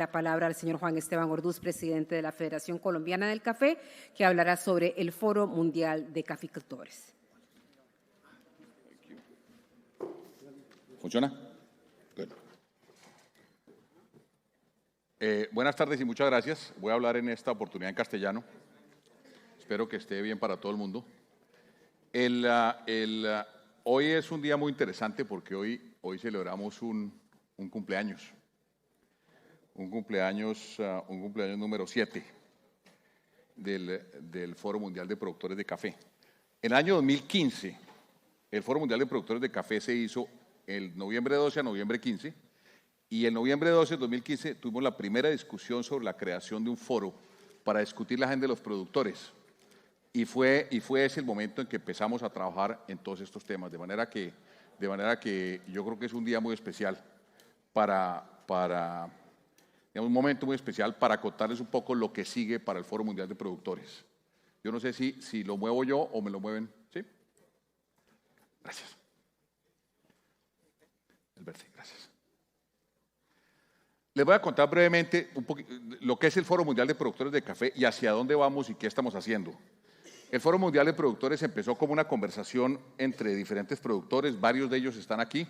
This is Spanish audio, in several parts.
la palabra al señor Juan Esteban Orduz, presidente de la Federación Colombiana del Café, que hablará sobre el Foro Mundial de Caficultores. ¿Funciona? Bueno. Buenas tardes y muchas gracias. Voy a hablar en esta oportunidad en castellano. Espero que esté bien para todo el mundo. Hoy es un día muy interesante porque hoy celebramos un cumpleaños. Un cumpleaños número 7 del Foro Mundial de Productores de Café. En el año 2015, el Foro Mundial de Productores de Café se hizo el noviembre 12 a noviembre 15, y el noviembre 12 de 2015 tuvimos la primera discusión sobre la creación de un foro para discutir la agenda de los productores. Y fue ese el momento en que empezamos a trabajar en todos estos temas, de manera que yo creo que es un día muy especial un momento muy especial para contarles un poco lo que sigue para el Foro Mundial de Productores. Yo no sé si lo muevo yo o me lo mueven. ¿Sí? Gracias. Gracias. Les voy a contar brevemente un poquito lo que es el Foro Mundial de Productores de Café y hacia dónde vamos y qué estamos haciendo. El Foro Mundial de Productores empezó como una conversación entre diferentes productores, varios de ellos están aquí.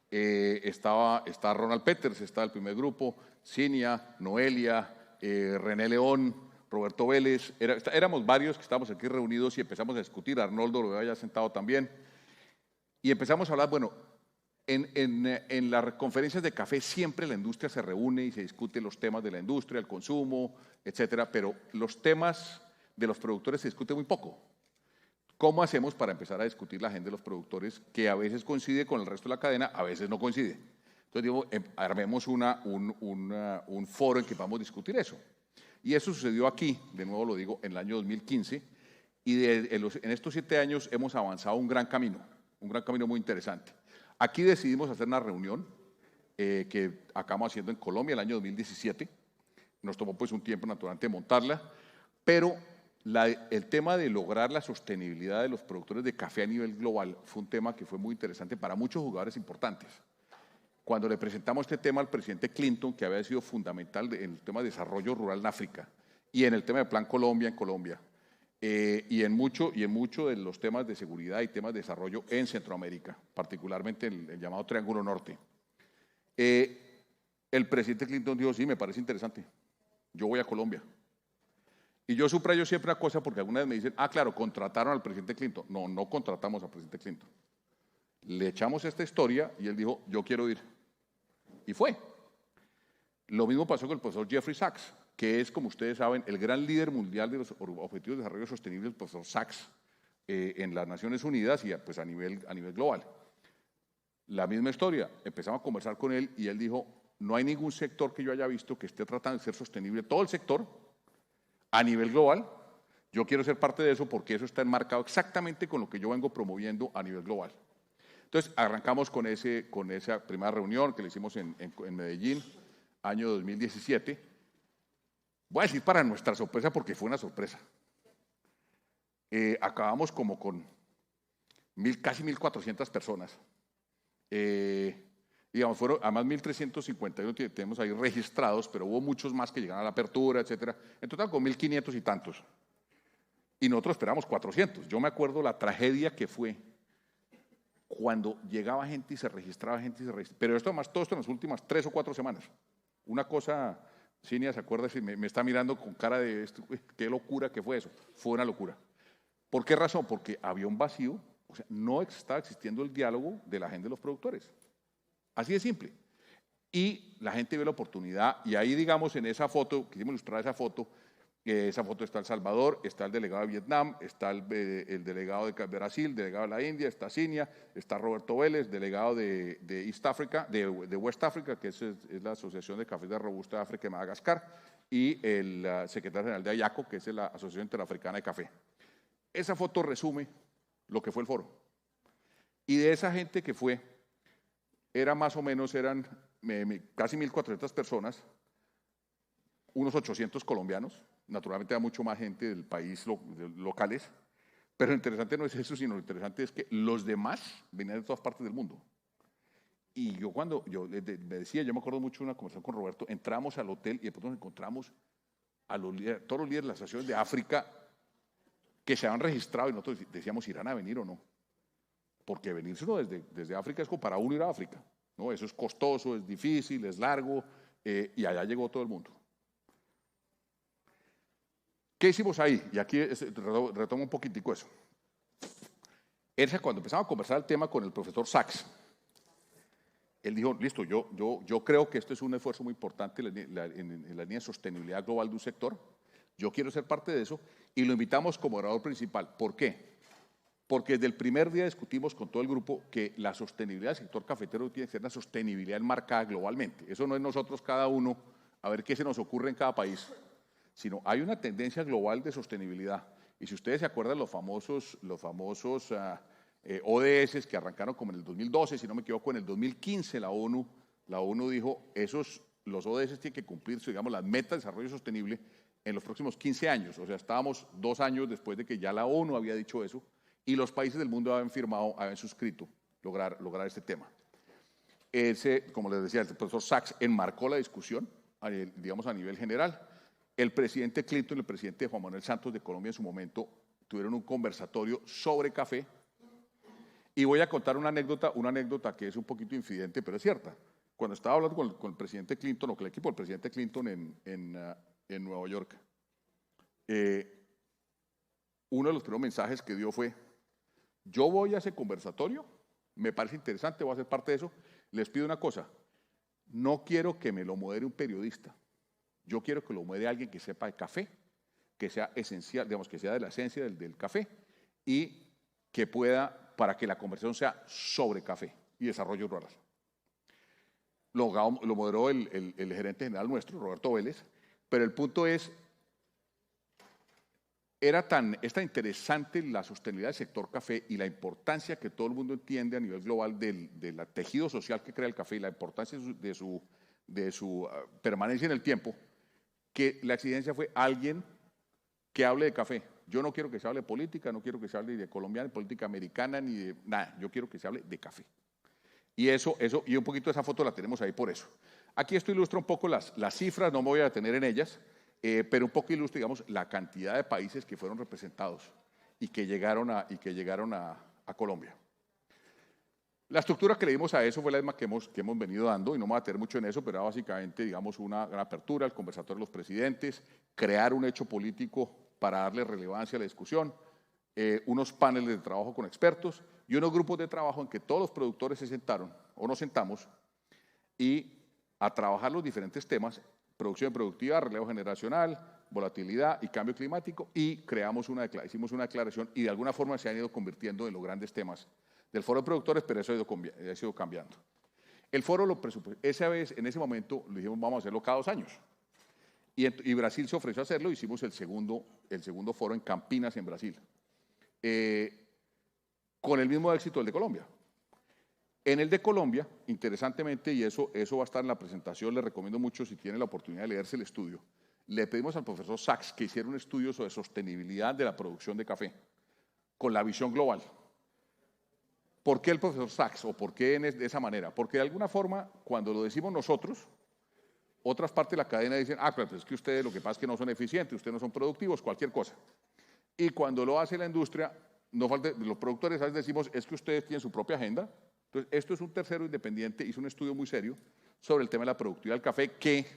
Está Ronald Peters, está el primer grupo, Cinia, Noelia, René León, Roberto Vélez. Éramos varios que estábamos aquí reunidos y empezamos a discutir. Arnoldo lo había sentado también. Y empezamos a hablar, bueno, en las conferencias de café siempre la industria se reúne y se discute los temas de la industria, el consumo, etcétera, pero los temas de los productores se discuten muy poco. ¿Cómo hacemos para empezar a discutir la agenda de los productores, que a veces coincide con el resto de la cadena, a veces no coincide? Entonces digo, armemos un foro en que vamos a discutir eso. Y eso sucedió aquí, de nuevo lo digo, en el año 2015, y en estos 7 años hemos avanzado un gran camino muy interesante. Aquí decidimos hacer una reunión que acabamos haciendo en Colombia el año 2017. Nos tomó pues un tiempo naturalmente montarla, pero el tema de lograr la sostenibilidad de los productores de café a nivel global fue un tema que fue muy interesante para muchos jugadores importantes. Cuando le presentamos este tema al presidente Clinton, que había sido fundamental en el tema de desarrollo rural en África y en el tema del Plan Colombia en Colombia, y en mucho de los temas de seguridad y temas de desarrollo en Centroamérica, particularmente el llamado Triángulo Norte. El presidente Clinton dijo, sí, me parece interesante, yo voy a Colombia. Y yo subrayo siempre una cosa porque algunas veces me dicen, claro, contrataron al presidente Clinton. No, no contratamos al presidente Clinton. Le echamos esta historia y él dijo, yo quiero ir. Y fue. Lo mismo pasó con el profesor Jeffrey Sachs, que es, como ustedes saben, el gran líder mundial de los Objetivos de Desarrollo Sostenible, el profesor Sachs, en las Naciones Unidas y pues a nivel global. La misma historia, empezamos a conversar con él y él dijo, no hay ningún sector que yo haya visto que esté tratando de ser sostenible, todo el sector, a nivel global. Yo quiero ser parte de eso porque eso está enmarcado exactamente con lo que yo vengo promoviendo a nivel global. Entonces, arrancamos con esa primera reunión que le hicimos en Medellín, año 2017. Voy a decir para nuestra sorpresa porque fue una sorpresa. Acabamos como con casi 1.400 personas. Digamos, fueron además 1.351 tenemos ahí registrados, pero hubo muchos más que llegaron a la apertura, etcétera. En total con 1.500 y tantos. Y nosotros esperamos 400. Yo me acuerdo la tragedia que fue cuando llegaba gente y se registraba Pero esto además, todo esto en las últimas 3 o 4 semanas. Una cosa, Cinia se acuerda, si me está mirando con cara de esto, qué locura que fue eso. Fue una locura. ¿Por qué razón? Porque había un vacío, o sea, no estaba existiendo el diálogo de la agenda de los productores. Así de simple. Y la gente vio la oportunidad, y ahí, digamos, en esa foto, quisimos ilustrar esa foto está El Salvador, está el delegado de Vietnam, está el delegado de Brasil, delegado de la India, está Cinia, está Roberto Vélez, delegado de East Africa, de West Africa, que es la Asociación de Cafés de Robusta de África y Madagascar, y el secretario general de AYACO, que es la Asociación Interafricana de Café. Esa foto resume lo que fue el foro. Y de esa gente que fue, eran casi 1.400 personas, unos 800 colombianos, naturalmente hay mucho más gente del país, locales, pero lo interesante no es eso, sino lo interesante es que los demás venían de todas partes del mundo. Y yo cuando, me decía, yo me acuerdo mucho de una conversación con Roberto, entramos al hotel y de pronto nos encontramos a todos los líderes de las naciones de África que se habían registrado y nosotros decíamos, ¿irán a venir o no? Porque venirse desde África es como para uno ir a África, ¿no? Eso es costoso, es difícil, es largo, y allá llegó todo el mundo. ¿Qué hicimos ahí? Y aquí retomo un poquitico eso. Cuando empezamos a conversar el tema con el profesor Sachs, él dijo, listo, yo creo que esto es un esfuerzo muy importante en la línea de sostenibilidad global de un sector. Yo quiero ser parte de eso y lo invitamos como orador principal. ¿Por qué? Porque desde el primer día discutimos con todo el grupo que la sostenibilidad del sector cafetero tiene que ser una sostenibilidad enmarcada globalmente. Eso no es nosotros cada uno a ver qué se nos ocurre en cada país, sino hay una tendencia global de sostenibilidad. Y si ustedes se acuerdan los famosos ODS que arrancaron como en el 2012, si no me equivoco, en el 2015 la ONU dijo, los ODS tienen que cumplirse, digamos, las metas de desarrollo sostenible en los próximos 15 años. O sea, estábamos 2 años después de que ya la ONU había dicho eso y los países del mundo habían suscrito lograr este tema. Como les decía, el profesor Sachs enmarcó la discusión, digamos, a nivel general. El presidente Clinton y el presidente Juan Manuel Santos de Colombia en su momento tuvieron un conversatorio sobre café. Y voy a contar una anécdota que es un poquito infidente, pero es cierta. Cuando estaba hablando con el presidente Clinton, o con el equipo del presidente Clinton en Nueva York, uno de los primeros mensajes que dio fue, yo voy a ese conversatorio, me parece interesante, voy a ser parte de eso, les pido una cosa, no quiero que me lo modere un periodista, yo quiero que lo modere alguien que sepa de café, que sea esencial, digamos, que sea de la esencia del café y que pueda, para que la conversación sea sobre café y desarrollo rural. Lo moderó el gerente general nuestro, Roberto Vélez, pero el punto es, es tan interesante la sostenibilidad del sector café y la importancia que todo el mundo entiende a nivel global del tejido social que crea el café y la importancia de su permanencia en el tiempo, que la exigencia fue alguien que hable de café. Yo no quiero que se hable de política, no quiero que se hable de colombiana, de política americana, ni de nada. Yo quiero que se hable de café. Y y un poquito esa foto la tenemos ahí por eso. Aquí esto ilustra un poco las cifras, no me voy a detener en ellas, pero un poco ilustra, digamos, la cantidad de países que fueron representados y que llegaron a Colombia. La estructura que le dimos a eso fue la misma que hemos venido dando, y no me voy a detener mucho en eso, pero era básicamente, digamos, una gran apertura, el conversatorio de los presidentes, crear un hecho político para darle relevancia a la discusión, unos paneles de trabajo con expertos y unos grupos de trabajo en que todos los productores se sentaron o nos sentamos y a trabajar los diferentes temas, producción productiva, relevo generacional, volatilidad y cambio climático, y hicimos una declaración y de alguna forma se han ido convirtiendo en los grandes temas del foro de productores, pero eso ha ido cambiando. El foro en ese momento lo dijimos, vamos a hacerlo cada 2 años. Y Brasil se ofreció a hacerlo, hicimos el segundo foro en Campinas, en Brasil, con el mismo éxito del de Colombia. En el de Colombia, interesantemente, y eso va a estar en la presentación, les recomiendo mucho si tienen la oportunidad de leerse el estudio, le pedimos al profesor Sachs que hiciera un estudio sobre sostenibilidad de la producción de café, con la visión global. ¿Por qué el profesor Sachs o por qué de esa manera? Porque de alguna forma, cuando lo decimos nosotros, otras partes de la cadena dicen, claro, pues es que ustedes lo que pasa es que no son eficientes, ustedes no son productivos, cualquier cosa. Y cuando lo hace la industria, los productores a veces decimos, es que ustedes tienen su propia agenda. Entonces, esto es un tercero independiente, hizo un estudio muy serio sobre el tema de la productividad del café que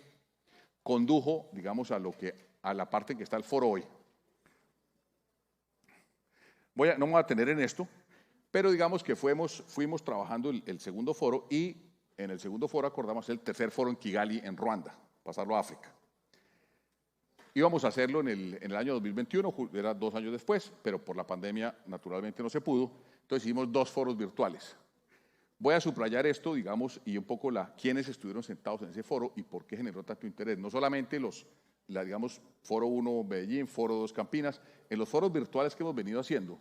condujo, digamos, a la parte en que está el foro hoy. No me voy a detener en esto, pero digamos que fuimos trabajando el segundo foro, y en el segundo foro acordamos el tercer foro en Kigali, en Ruanda, pasarlo a África. Íbamos a hacerlo en el año 2021, era 2 años después, pero por la pandemia naturalmente no se pudo, entonces hicimos 2 foros virtuales. Voy a subrayar esto, digamos, y un poco quiénes estuvieron sentados en ese foro y por qué generó tanto interés. No solamente digamos, Foro 1 Medellín, Foro 2 Campinas, en los foros virtuales que hemos venido haciendo,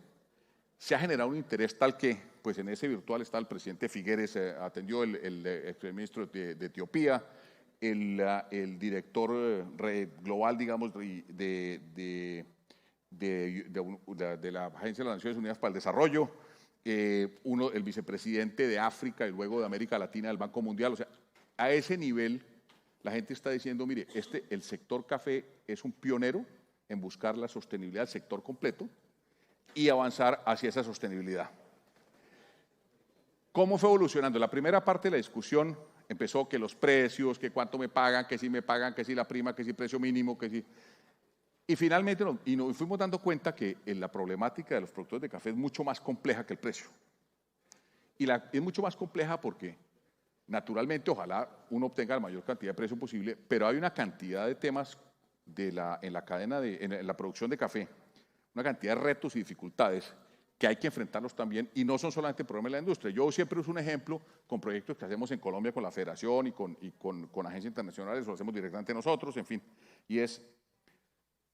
se ha generado un interés tal que, pues en ese virtual está el presidente Figueres, atendió el exministro de Etiopía, el director global, digamos, de la Agencia de las Naciones Unidas para el Desarrollo, el vicepresidente de África y luego de América Latina del Banco Mundial. O sea, a ese nivel la gente está diciendo, mire, el sector café es un pionero en buscar la sostenibilidad del sector completo y avanzar hacia esa sostenibilidad. ¿Cómo fue evolucionando? La primera parte de la discusión empezó que los precios, que cuánto me pagan, que si me pagan, que si la prima, que si precio mínimo, que si... Y finalmente nos fuimos dando cuenta que la problemática de los productores de café es mucho más compleja que el precio. Y es mucho más compleja porque, naturalmente, ojalá uno obtenga la mayor cantidad de precio posible, pero hay una cantidad de temas en la cadena, en la producción de café, una cantidad de retos y dificultades que hay que enfrentarlos también, y no son solamente problemas de la industria. Yo siempre uso un ejemplo con proyectos que hacemos en Colombia con la Federación y con agencias internacionales, lo hacemos directamente nosotros, en fin, y es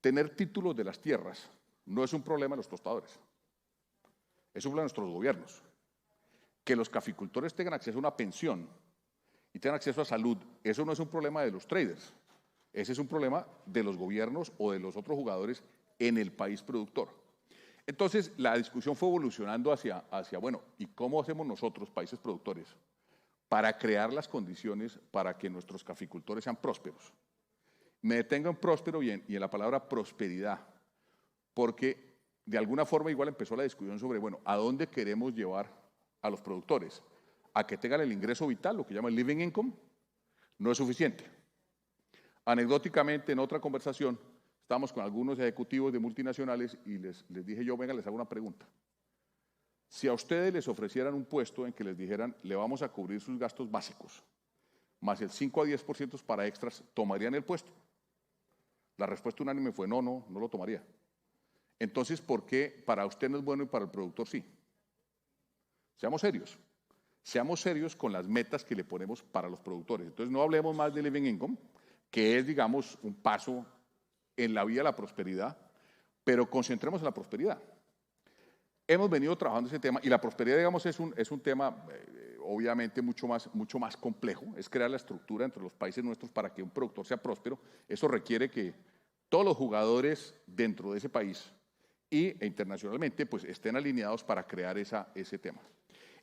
tener títulos de las tierras no es un problema de los tostadores, es un problema de nuestros gobiernos. Que los caficultores tengan acceso a una pensión y tengan acceso a salud, eso no es un problema de los traders, ese es un problema de los gobiernos o de los otros jugadores en el país productor. Entonces, la discusión fue evolucionando hacia, bueno, ¿y cómo hacemos nosotros, países productores, para crear las condiciones para que nuestros caficultores sean prósperos? Me detengo en próspero y en la palabra prosperidad, porque de alguna forma igual empezó la discusión sobre, bueno, ¿a dónde queremos llevar a los productores? ¿A que tengan el ingreso vital, lo que llaman living income? No es suficiente. Anecdóticamente, en otra conversación, estábamos con algunos ejecutivos de multinacionales y les dije yo, venga, les hago una pregunta. Si a ustedes les ofrecieran un puesto en que les dijeran, le vamos a cubrir sus gastos básicos, más el 5 a 10% para extras, ¿tomarían el puesto? La respuesta unánime fue no lo tomaría. Entonces, ¿por qué para usted no es bueno y para el productor sí? Seamos serios con las metas que le ponemos para los productores. Entonces, no hablemos más de living income, que es, digamos, un paso en la vía de la prosperidad, pero concentremos en la prosperidad. Hemos venido trabajando ese tema y la prosperidad, digamos, es un tema obviamente mucho más complejo, es crear la estructura entre los países nuestros para que un productor sea próspero. Eso requiere que todos los jugadores dentro de ese país e internacionalmente pues estén alineados para crear ese tema.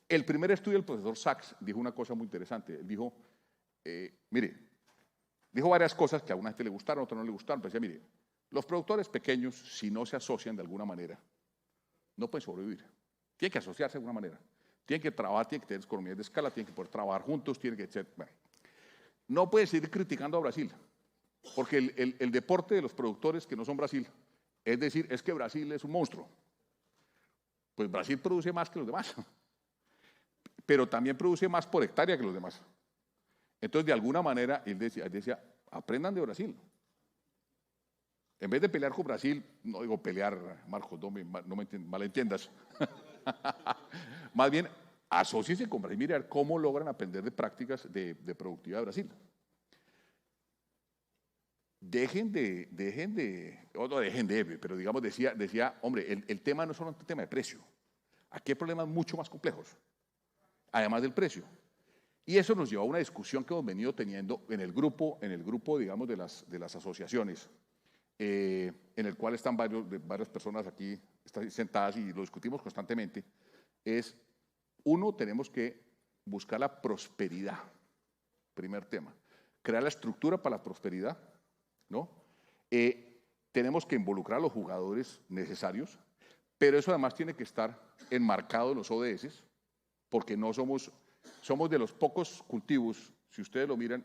El primer estudio del profesor Sachs dijo una cosa muy interesante. Él dijo, mire, dijo varias cosas que a una gente le gustaron, a otra no le gustaron, pero decía, mire, los productores pequeños, si no se asocian de alguna manera, no pueden sobrevivir. Tienen que asociarse de alguna manera. Tienen que trabajar, tienen que tener economías de escala, tienen que poder trabajar juntos, tienen que ser... Bueno, no puedes seguir criticando a Brasil, porque el deporte de los productores que no son Brasil, es decir, es que Brasil es un monstruo. Pues Brasil produce más que los demás, pero también produce más por hectárea que los demás. Entonces, de alguna manera, él decía, aprendan de Brasil. En vez de pelear con Brasil, no digo pelear, Marcos, no me malentiendas. Más bien, asóciense con Brasil, mirar cómo logran aprender de prácticas de productividad de Brasil. Pero digamos, decía, hombre, el tema no es solo un tema de precio. Aquí hay problemas mucho más complejos, además del precio. Y eso nos llevó a una discusión que hemos venido teniendo en el grupo digamos, de las asociaciones, en el cual están varias personas aquí sentadas y lo discutimos constantemente, es, uno, tenemos que buscar la prosperidad, primer tema, crear la estructura para la prosperidad, ¿no? Tenemos que involucrar a los jugadores necesarios, pero eso además tiene que estar enmarcado en los ODS, porque no somos de los pocos cultivos, si ustedes lo miran,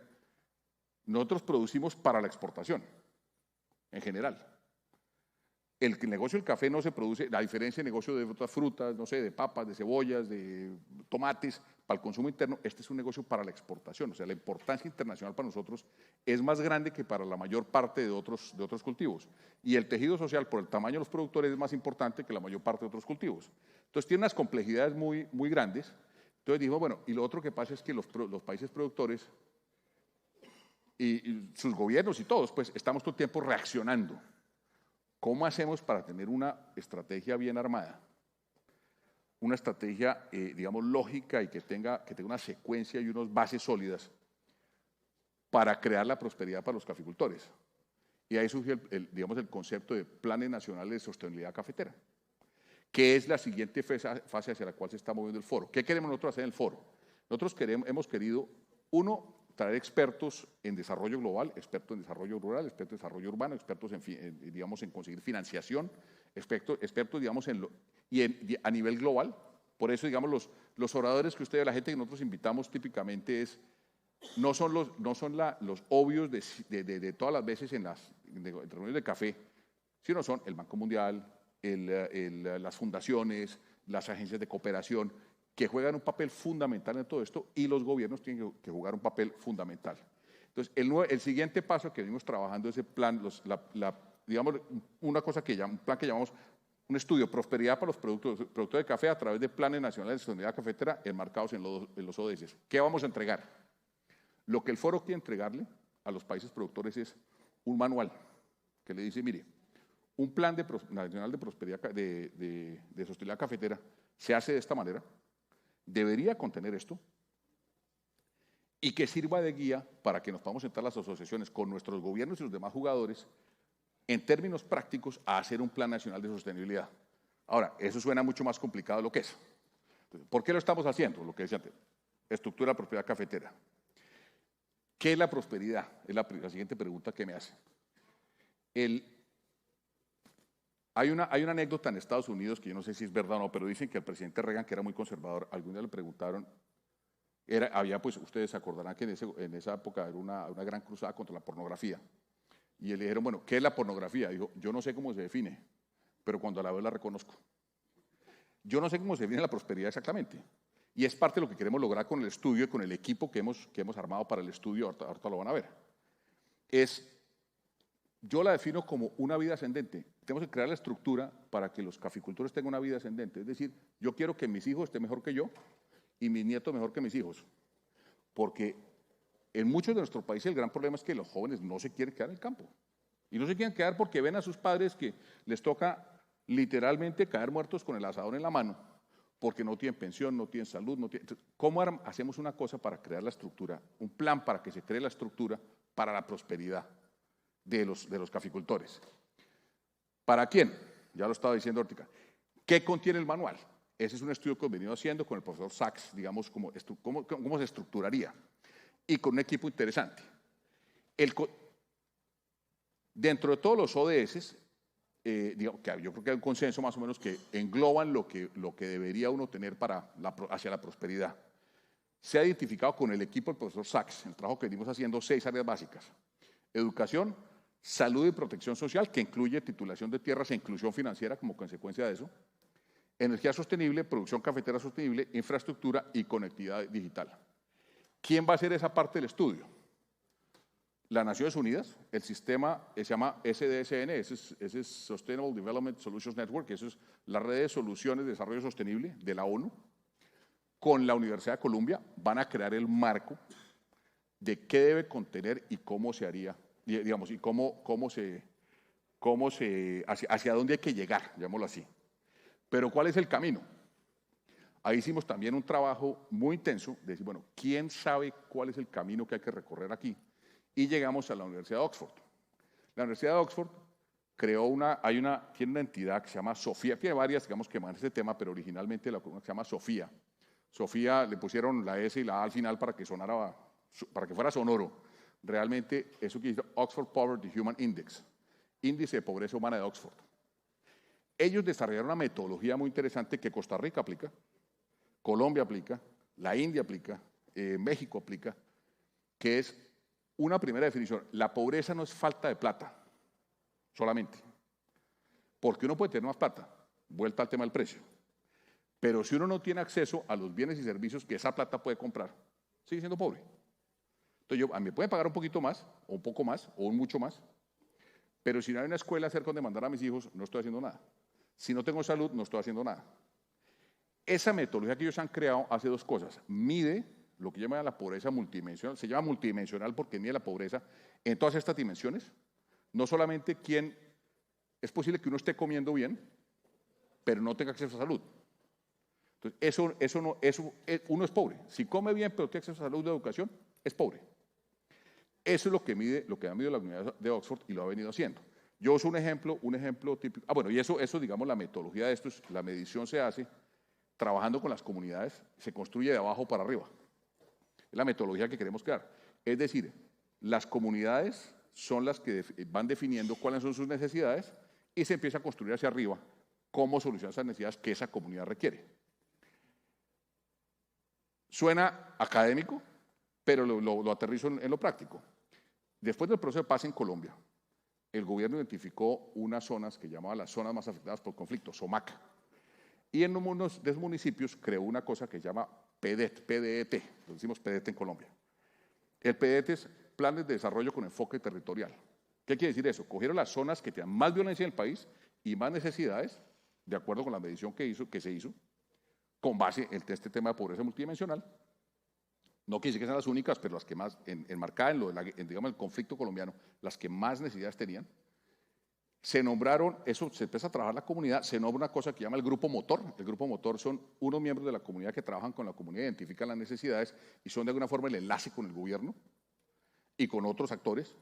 nosotros producimos para la exportación, en general. El negocio del café no se produce, la diferencia de negocio de otras frutas, no sé, de papas, de cebollas, de tomates, para el consumo interno, este es un negocio para la exportación. O sea, la importancia internacional para nosotros es más grande que para la mayor parte de otros cultivos. Y el tejido social, por el tamaño de los productores, es más importante que la mayor parte de otros cultivos. Entonces, tiene unas complejidades muy, muy grandes. Entonces dijo, bueno, y lo otro que pasa es que los países productores y sus gobiernos y todos, pues estamos todo el tiempo reaccionando. ¿Cómo hacemos para tener una estrategia bien armada? Una estrategia, digamos, lógica y que tenga una secuencia y unas bases sólidas para crear la prosperidad para los caficultores. Y ahí surgió, digamos, el concepto de Planes Nacionales de Sostenibilidad Cafetera, que es la siguiente fase hacia la cual se está moviendo el foro. ¿Qué queremos nosotros hacer en el foro? Nosotros hemos querido, uno, traer expertos en desarrollo global, expertos en desarrollo rural, expertos en desarrollo urbano, expertos digamos, en conseguir financiación, expertos digamos, a nivel global. Por eso, digamos, los oradores que ustedes, la gente que nosotros invitamos típicamente no son los obvios de todas las veces en las reuniones de café, sino son el Banco Mundial, las fundaciones, las agencias de cooperación, que juegan un papel fundamental en todo esto, y los gobiernos tienen que jugar un papel fundamental. Entonces, el siguiente paso que venimos trabajando es el plan, digamos, un plan que llamamos un estudio prosperidad para los productores de café a través de planes nacionales de sostenibilidad cafetera enmarcados en los ODS. ¿Qué vamos a entregar? Lo que el foro quiere entregarle a los países productores es un manual que le dice, mire, un plan nacional de prosperidad de sostenibilidad cafetera se hace de esta manera, debería contener esto, y que sirva de guía para que nos podamos sentar las asociaciones con nuestros gobiernos y los demás jugadores en términos prácticos a hacer un plan nacional de sostenibilidad. Ahora, eso suena mucho más complicado de lo que es. ¿Por qué lo estamos haciendo? Lo que decía antes, estructura de prosperidad cafetera. ¿Qué es la prosperidad? Es la siguiente pregunta que me hace. Hay una anécdota en Estados Unidos que yo no sé si es verdad o no, pero dicen que el presidente Reagan, que era muy conservador, algún día le preguntaron, pues ustedes se acordarán que en esa época era una gran cruzada contra la pornografía. Y le dijeron, bueno, ¿qué es la pornografía? Dijo, yo no sé cómo se define, pero cuando la veo la reconozco. Yo no sé cómo se define la prosperidad exactamente. Y es parte de lo que queremos lograr con el estudio y con el equipo que hemos armado para el estudio, ahorita lo van a ver. Yo la defino como una vida ascendente. Tenemos que crear la estructura para que los caficultores tengan una vida ascendente. Es decir, yo quiero que mis hijos estén mejor que yo y mis nietos mejor que mis hijos. Porque en muchos de nuestros países el gran problema es que los jóvenes no se quieren quedar en el campo. Y no se quieren quedar porque ven a sus padres que les toca literalmente caer muertos con el asador en la mano, porque no tienen pensión, no tienen salud. ¿Cómo hacemos una cosa para crear la estructura? Un plan para que se cree la estructura para la prosperidad de los caficultores. ¿Para quién? Ya lo estaba diciendo Ortica. ¿Qué contiene el manual? Ese es un estudio que hemos venido haciendo con el profesor Sachs, digamos, cómo se estructuraría. Y con un equipo interesante. Dentro de todos los ODS, yo creo que hay un consenso más o menos que engloban lo que debería uno tener hacia la prosperidad. Se ha identificado con el equipo del profesor Sachs, el trabajo que venimos haciendo, 6 áreas básicas. Educación, salud y protección social, que incluye titulación de tierras e inclusión financiera como consecuencia de eso. Energía sostenible, producción cafetera sostenible, infraestructura y conectividad digital. ¿Quién va a hacer esa parte del estudio? Las Naciones Unidas, el sistema se llama SDSN, ese es Sustainable Development Solutions Network, eso es la red de soluciones de desarrollo sostenible de la ONU, con la Universidad de Columbia van a crear el marco de qué debe contener y cómo se haría, digamos, y hacia dónde hay que llegar, llamémoslo así. Pero ¿cuál es el camino? Ahí hicimos también un trabajo muy intenso de decir, bueno, ¿quién sabe cuál es el camino que hay que recorrer aquí? Y llegamos a la Universidad de Oxford. La Universidad de Oxford tiene una entidad que se llama Sofía, tiene varias, digamos, que manejan este tema, pero originalmente la columna se llama Sofía. Sofía le pusieron la S y la A al final para que fuera sonoro. Realmente eso que dice Oxford Poverty Human Index, índice de pobreza humana de Oxford. Ellos desarrollaron una metodología muy interesante que Costa Rica aplica, Colombia aplica, la India aplica, México aplica, que es una primera definición. La pobreza no es falta de plata, solamente. Porque uno puede tener más plata, vuelta al tema del precio. Pero si uno no tiene acceso a los bienes y servicios que esa plata puede comprar, sigue siendo pobre. Entonces, a mí me pueden pagar un poquito más, o un poco más, o un mucho más, pero si no hay una escuela cerca donde mandar a mis hijos, no estoy haciendo nada. Si no tengo salud, no estoy haciendo nada. Esa metodología que ellos han creado hace 2 cosas. Mide lo que llaman la pobreza multidimensional. Se llama multidimensional porque mide la pobreza en todas estas dimensiones. No solamente es posible que uno esté comiendo bien, pero no tenga acceso a salud. Entonces, uno es pobre. Si come bien, pero tiene acceso a salud y educación, es pobre. Eso es lo que ha medido la Universidad de Oxford y lo ha venido haciendo. Yo uso un ejemplo típico. Bueno, y eso, digamos, la metodología de esto, la medición se hace trabajando con las comunidades, se construye de abajo para arriba. Es la metodología que queremos crear. Es decir, las comunidades son las que van definiendo cuáles son sus necesidades y se empieza a construir hacia arriba cómo solucionar esas necesidades que esa comunidad requiere. Suena académico, pero lo aterrizo en lo práctico. Después del proceso de paz en Colombia, el gobierno identificó unas zonas que llamaba las zonas más afectadas por conflicto, SOMACA. Y en unos de esos municipios creó una cosa que se llama PDET, lo decimos PDET en Colombia. El PDET es Planes de Desarrollo con Enfoque Territorial. ¿Qué quiere decir eso? Cogieron las zonas que tenían más violencia en el país y más necesidades, de acuerdo con la medición que se hizo, con base en este tema de pobreza multidimensional. No quiere decir que sean las únicas, pero las que más, enmarcadas digamos, el conflicto colombiano, las que más necesidades tenían. Se nombraron, eso se empieza a trabajar la comunidad, se nombra una cosa que llama el grupo motor. El grupo motor son unos miembros de la comunidad que trabajan con la comunidad, identifican las necesidades y son de alguna forma el enlace con el gobierno y con otros actores.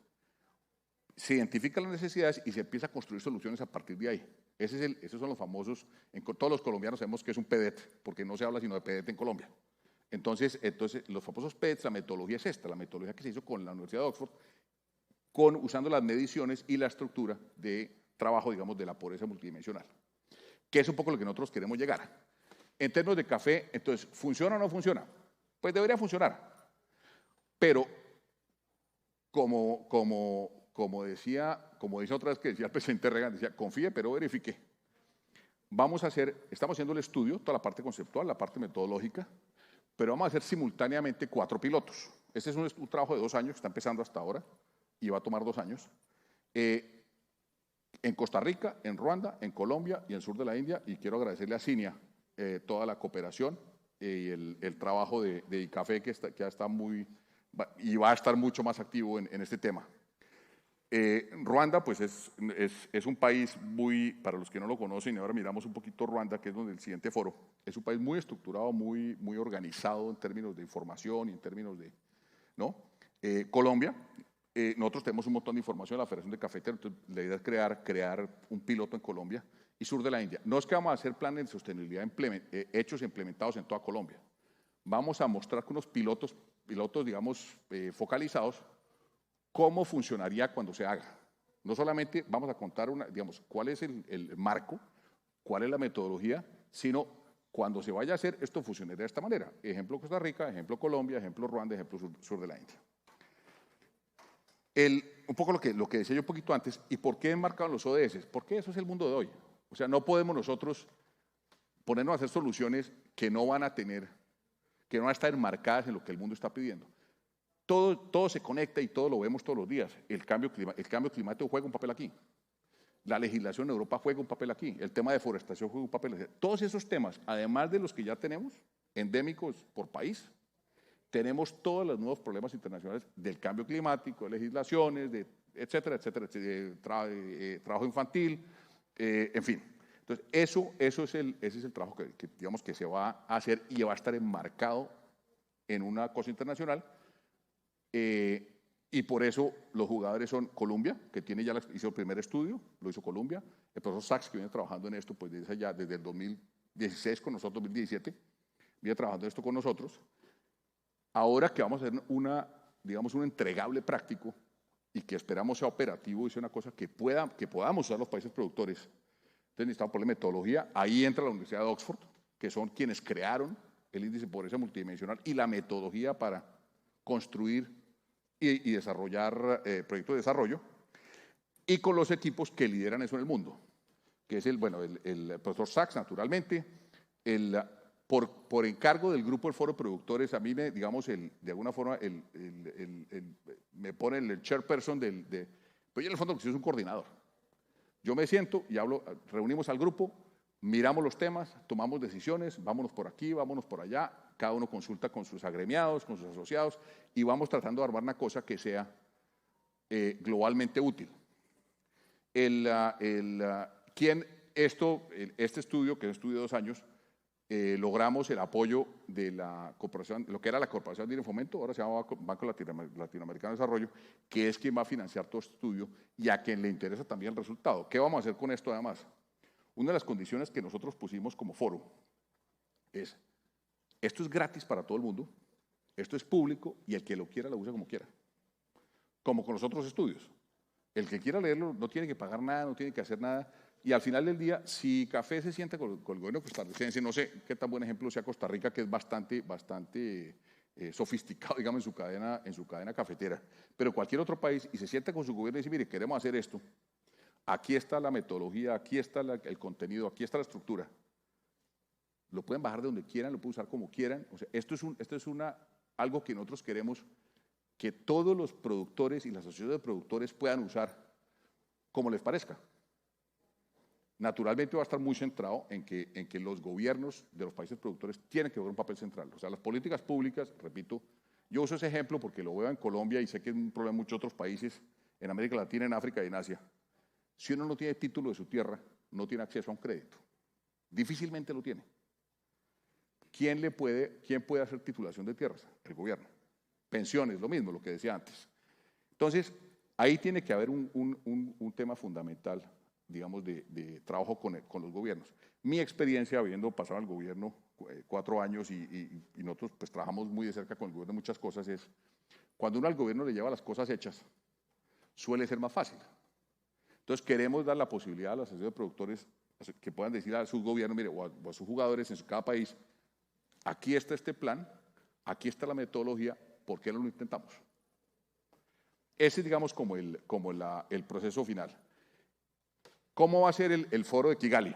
Se identifican las necesidades y se empieza a construir soluciones a partir de ahí. Esos son los famosos, todos los colombianos sabemos que es un PDET, porque no se habla sino de PDET en Colombia. Entonces los famosos PDET, la metodología es esta, la metodología que se hizo con la Universidad de Oxford, usando las mediciones y la estructura de trabajo, digamos, de la pobreza multidimensional, que es un poco lo que nosotros queremos llegar. En términos de café, entonces, ¿funciona o no funciona? Pues debería funcionar, pero como decía otra vez que decía el presidente Reagan, decía, confíe pero verifique. Estamos haciendo el estudio, toda la parte conceptual, la parte metodológica, pero vamos a hacer simultáneamente 4 pilotos. Este es un trabajo de 2 años que está empezando hasta ahora y va a tomar 2 años. En Costa Rica, en Ruanda, en Colombia y en el sur de la India, y quiero agradecerle a Cinia toda la cooperación y el trabajo de ICAFE que ya está y va a estar mucho más activo en este tema. Ruanda, pues es un país para los que no lo conocen, y ahora miramos un poquito Ruanda, que es donde el siguiente foro, es un país muy estructurado, muy organizado en términos de información y en términos de, ¿no? Colombia, nosotros tenemos un montón de información, la Federación de Cafeteros, la idea es crear un piloto en Colombia y sur de la India. No es que vamos a hacer planes de sostenibilidad hechos e implementados en toda Colombia. Vamos a mostrar con unos pilotos, digamos, focalizados, cómo funcionaría cuando se haga. No solamente vamos a contar digamos, cuál es el marco, cuál es la metodología, sino cuando se vaya a hacer, esto funcionaría de esta manera. Ejemplo Costa Rica, ejemplo Colombia, ejemplo Ruanda, ejemplo sur de la India. Un poco lo que decía yo un poquito antes, ¿y por qué enmarcaron los ODS? Porque eso es el mundo de hoy. O sea, no podemos nosotros ponernos a hacer soluciones que no van a estar enmarcadas en lo que el mundo está pidiendo. Todo se conecta y todo lo vemos todos los días. El cambio climático juega un papel aquí. La legislación en Europa juega un papel aquí. El tema de deforestación juega un papel aquí. Todos esos temas, además de los que ya tenemos, endémicos por país, tenemos todos los nuevos problemas internacionales del cambio climático, de legislaciones, etcétera, trabajo infantil, en fin. Entonces, ese es el trabajo que digamos que se va a hacer y va a estar enmarcado en una cosa internacional. Y por eso los jugadores son Colombia, que hizo el primer estudio, lo hizo Colombia, el profesor Sachs, que viene trabajando en esto pues desde el 2016 con nosotros, 2017, viene trabajando en esto con nosotros. Ahora que vamos a hacer un entregable práctico y que esperamos sea operativo y sea una cosa que podamos usar los países productores, entonces necesitamos por la metodología, ahí entra la Universidad de Oxford, que son quienes crearon el índice de pobreza multidimensional y la metodología para construir y desarrollar proyectos de desarrollo, y con los equipos que lideran eso en el mundo, que es el profesor Sachs, naturalmente, por encargo del grupo del Foro de Productores, a mí de alguna forma me pone el chairperson pero yo en el fondo soy un coordinador. Yo me siento y reunimos al grupo, miramos los temas, tomamos decisiones, vámonos por aquí, vámonos por allá, cada uno consulta con sus agremiados, con sus asociados, y vamos tratando de armar una cosa que sea globalmente útil. Este estudio, que es un estudio de 2 años, logramos el apoyo de la corporación, lo que era la Corporación de Fomento, ahora se llama Banco Latinoamericano de Desarrollo, que es quien va a financiar todo este estudio y a quien le interesa también el resultado. ¿Qué vamos a hacer con esto además? Una de las condiciones que nosotros pusimos como foro es, esto es gratis para todo el mundo, esto es público y el que lo quiera lo usa como quiera, como con los otros estudios. El que quiera leerlo no tiene que pagar nada, no tiene que hacer nada. Y al final del día, si Café se sienta con el gobierno costarricense, no sé qué tan buen ejemplo sea Costa Rica, que es bastante sofisticado, digamos, en su cadena cafetera, pero cualquier otro país, y se sienta con su gobierno y dice, mire, queremos hacer esto, aquí está la metodología, aquí está el contenido, aquí está la estructura, lo pueden bajar de donde quieran, lo pueden usar como quieran. O sea, esto es algo que nosotros queremos que todos los productores y las asociaciones de productores puedan usar como les parezca. Naturalmente va a estar muy centrado en que los gobiernos de los países productores tienen que jugar un papel central. O sea, las políticas públicas, repito, yo uso ese ejemplo porque lo veo en Colombia y sé que es un problema en muchos otros países, en América Latina, en África y en Asia. Si uno no tiene título de su tierra, no tiene acceso a un crédito. Difícilmente lo tiene. ¿Quién puede hacer titulación de tierras? El gobierno. Pensiones, lo mismo, lo que decía antes. Entonces, ahí tiene que haber un tema fundamental, digamos, de trabajo con los gobiernos. Mi experiencia, habiendo pasado al gobierno 4 años y nosotros pues trabajamos muy de cerca con el gobierno en muchas cosas, es cuando uno al gobierno le lleva las cosas hechas, suele ser más fácil. Entonces queremos dar la posibilidad a las asociaciones de productores que puedan decir a sus gobiernos, mire, o a sus jugadores en cada país, aquí está este plan, aquí está la metodología, ¿por qué no lo intentamos? Ese es, digamos, como el proceso final. ¿Cómo va a ser el foro de Kigali?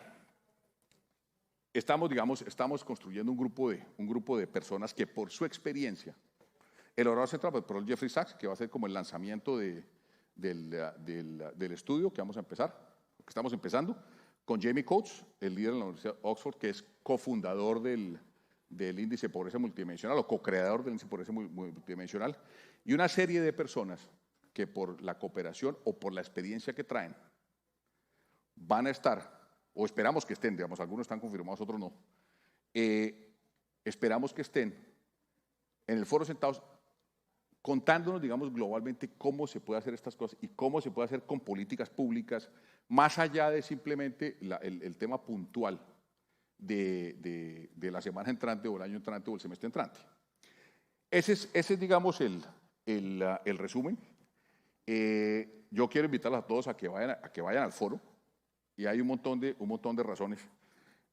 Estamos construyendo un grupo de personas que por su experiencia, el orador central por Jeffrey Sachs, que va a ser como el lanzamiento del estudio que vamos a empezar, que estamos empezando, con Jamie Coates, el líder de la Universidad de Oxford, que es cofundador del índice de pobreza multidimensional o co-creador del índice de pobreza multidimensional, y una serie de personas que por la cooperación o por la experiencia que traen van a estar, o esperamos que estén, digamos, algunos están confirmados, otros no, esperamos que estén en el foro sentados contándonos, digamos, globalmente cómo se puede hacer estas cosas y cómo se puede hacer con políticas públicas, más allá de simplemente el tema puntual de la semana entrante o el año entrante o el semestre entrante. Ese es digamos, el resumen. Yo quiero invitarlos a todos a que vayan al foro, y hay un montón de razones.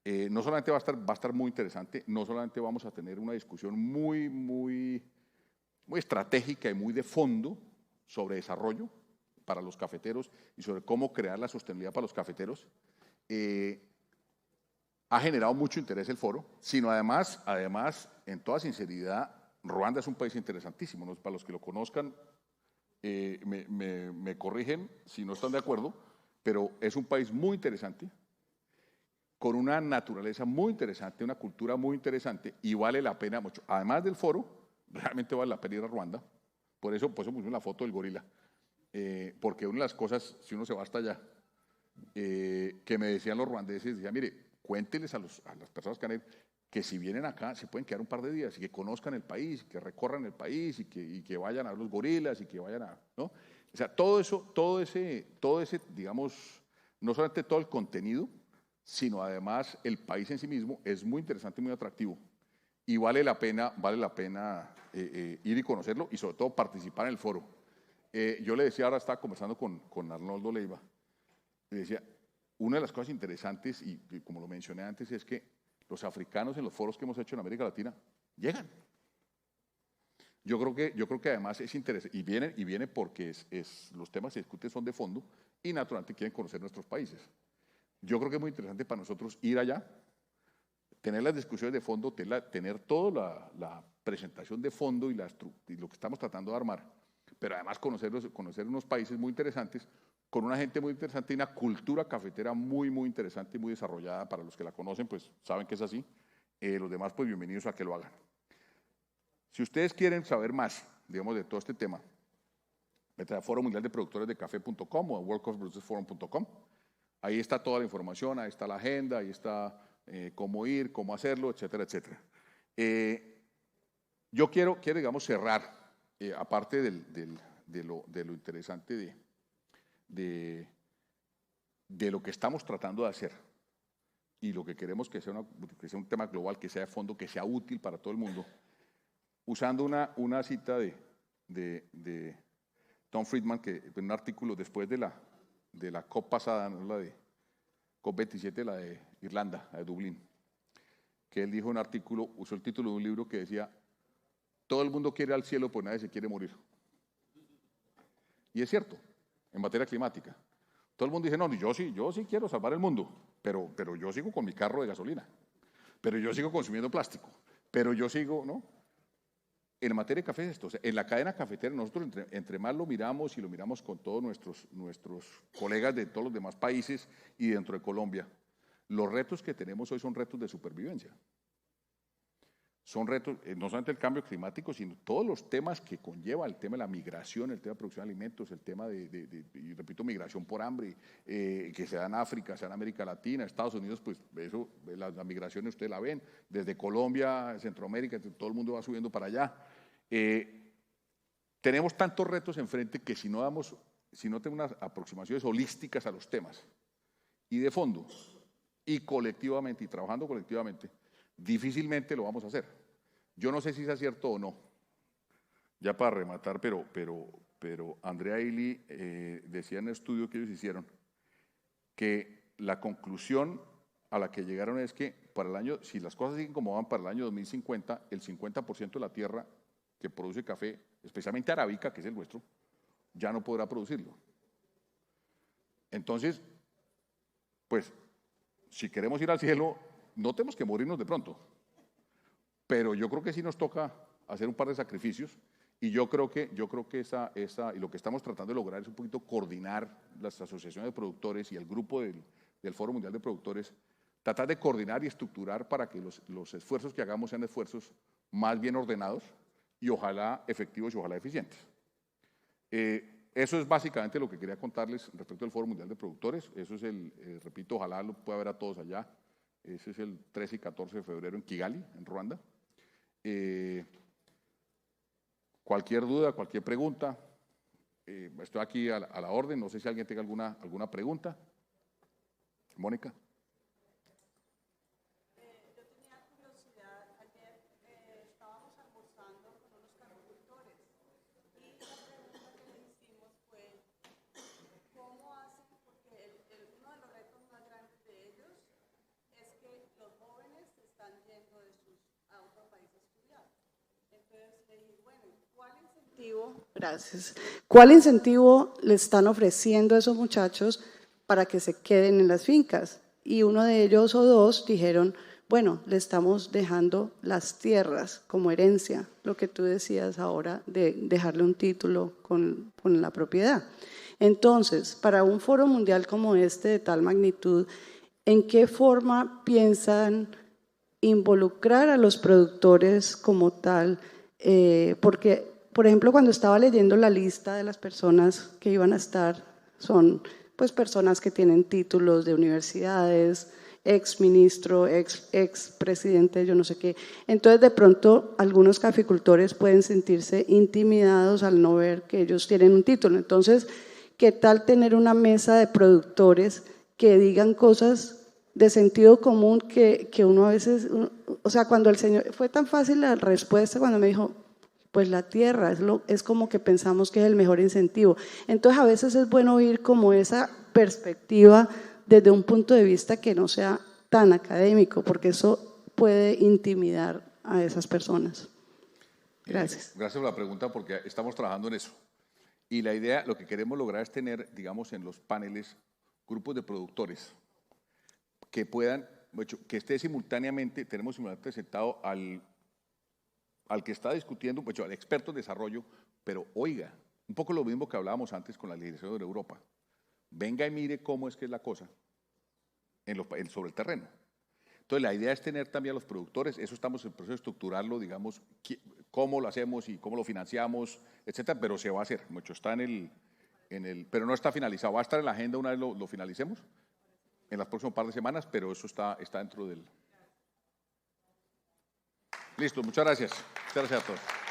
No solamente va a estar muy interesante, no solamente vamos a tener una discusión muy estratégica y muy de fondo sobre desarrollo para los cafeteros y sobre cómo crear la sostenibilidad para los cafeteros. Ha generado mucho interés el foro, sino además, en toda sinceridad, Ruanda es un país interesantísimo, ¿no? Para los que lo conozcan, me corrigen si no están de acuerdo, pero es un país muy interesante, con una naturaleza muy interesante, una cultura muy interesante, y vale la pena mucho. Además del foro, realmente vale la pena ir a Ruanda. Por eso pusimos la foto del gorila, porque una de las cosas, si uno se va hasta allá, que me decían los ruandeses, decían, mire, cuénteles a las personas que si vienen acá se pueden quedar un par de días y que conozcan el país, que recorran el país y que vayan a ver los gorilas y que vayan a, ¿no? O sea, todo ese, digamos, no solamente todo el contenido, sino además el país en sí mismo es muy interesante y muy atractivo. Y vale la pena ir y conocerlo y sobre todo participar en el foro. Yo le decía, ahora estaba conversando con Arnoldo Leiva, le decía, una de las cosas interesantes, y como lo mencioné antes, es que los africanos en los foros que hemos hecho en América Latina llegan. Yo creo que además es interesante, y viene porque los temas que se discuten son de fondo y naturalmente quieren conocer nuestros países. Yo creo que es muy interesante para nosotros ir allá, tener las discusiones de fondo, tener toda la presentación de fondo y lo que estamos tratando de armar, pero además conocer unos países muy interesantes, con una gente muy interesante y una cultura cafetera muy interesante y muy desarrollada. Para los que la conocen, pues saben que es así. Los demás, pues bienvenidos a que lo hagan. Si ustedes quieren saber más, digamos, de todo este tema, vete a Foro Mundial de Productores de Café.com o a worldcoffeeproducersforum.com. Ahí está toda la información, ahí está la agenda, ahí está cómo ir, cómo hacerlo, etcétera, etcétera. Yo quiero, digamos, cerrar, aparte de lo interesante de lo que estamos tratando de hacer y lo que queremos que sea un tema global, que sea de fondo, que sea útil para todo el mundo, usando una cita de Tom Friedman, que en un artículo después de la COP pasada, no la de COP27, la de Irlanda, la de Dublín, que él dijo en un artículo, usó el título de un libro que decía: todo el mundo quiere ir al cielo, pues nadie se quiere morir. Y es cierto, en materia climática. Todo el mundo dice: no, yo sí quiero salvar el mundo, pero yo sigo con mi carro de gasolina, pero yo sigo consumiendo plástico, pero yo sigo, ¿no? En materia de café es esto, o sea, en la cadena cafetera nosotros entre más lo miramos y lo miramos con todos nuestros colegas de todos los demás países y dentro de Colombia, los retos que tenemos hoy son retos de supervivencia. Son retos, no solamente el cambio climático, sino todos los temas que conlleva el tema de la migración, el tema de producción de alimentos, el tema y repito, migración por hambre, que se da en África, se da en América Latina, Estados Unidos, pues eso, las migraciones ustedes la ven, desde Colombia, Centroamérica, todo el mundo va subiendo para allá. Tenemos tantos retos enfrente que si no tenemos unas aproximaciones holísticas a los temas y de fondo, y colectivamente, y trabajando colectivamente, difícilmente lo vamos a hacer. Yo no sé si es cierto o no, ya para rematar, pero Andrea Ely decía en el estudio que ellos hicieron que la conclusión a la que llegaron es que para el año, si las cosas siguen como van, para el año 2050, el 50% de la tierra que produce café, especialmente arábica, que es el nuestro, ya no podrá producirlo. Entonces, pues, si queremos ir al cielo, no tenemos que morirnos de pronto, pero yo creo que sí nos toca hacer un par de sacrificios y yo creo que y lo que estamos tratando de lograr es un poquito coordinar las asociaciones de productores y el grupo del Foro Mundial de Productores, tratar de coordinar y estructurar para que los esfuerzos que hagamos sean esfuerzos más bien ordenados y ojalá efectivos y ojalá eficientes. Eso es básicamente lo que quería contarles respecto al Foro Mundial de Productores. Eso es repito, ojalá lo pueda ver a todos allá. Ese es el 13 y 14 de febrero en Kigali, en Ruanda. Cualquier duda, cualquier pregunta, estoy aquí a la orden. No sé si alguien tenga alguna pregunta. Mónica. Yo tenía curiosidad. Ayer estábamos almorzando con unos caficultores y la pregunta que le hicimos fue: ¿cómo hacen? Porque uno de los retos más grandes de ellos es que los jóvenes están yendo a otro país a estudiar. Entonces le dije, bueno, ¿cuál incentivo le están ofreciendo a esos muchachos para que se queden en las fincas? Y uno de ellos o dos dijeron, bueno, le estamos dejando las tierras como herencia, lo que tú decías ahora de dejarle un título con la propiedad. Entonces, para un foro mundial como este de tal magnitud, ¿en qué forma piensan involucrar a los productores como tal? Porque, por ejemplo, cuando estaba leyendo la lista de las personas que iban a estar, son pues personas que tienen títulos de universidades, ex ministro, ex presidente, yo no sé qué. Entonces, de pronto, algunos caficultores pueden sentirse intimidados al no ver que ellos tienen un título. Entonces, ¿qué tal tener una mesa de productores que digan cosas de sentido común que uno a veces, o sea, cuando el señor, fue tan fácil la respuesta cuando me dijo, pues la tierra es como que pensamos que es el mejor incentivo. Entonces a veces es bueno oír como esa perspectiva desde un punto de vista que no sea tan académico, porque eso puede intimidar a esas personas. Gracias. Gracias por la pregunta, porque estamos trabajando en eso. Y la idea, lo que queremos lograr es tener, digamos, en los paneles, grupos de productores que puedan, que esté simultáneamente, tenemos simultáneamente sentado al que está discutiendo, al experto en desarrollo, pero oiga, un poco lo mismo que hablábamos antes con la legislación de Europa. Venga y mire cómo es que es la cosa sobre el terreno. Entonces, la idea es tener también a los productores, eso estamos en el proceso de estructurarlo, digamos, cómo lo hacemos y cómo lo financiamos, etcétera, pero se va a hacer, mucho está pero no está finalizado, va a estar en la agenda una vez lo finalicemos, en las próximas par de semanas, pero eso está dentro del Listo, muchas gracias. Muchas gracias a todos.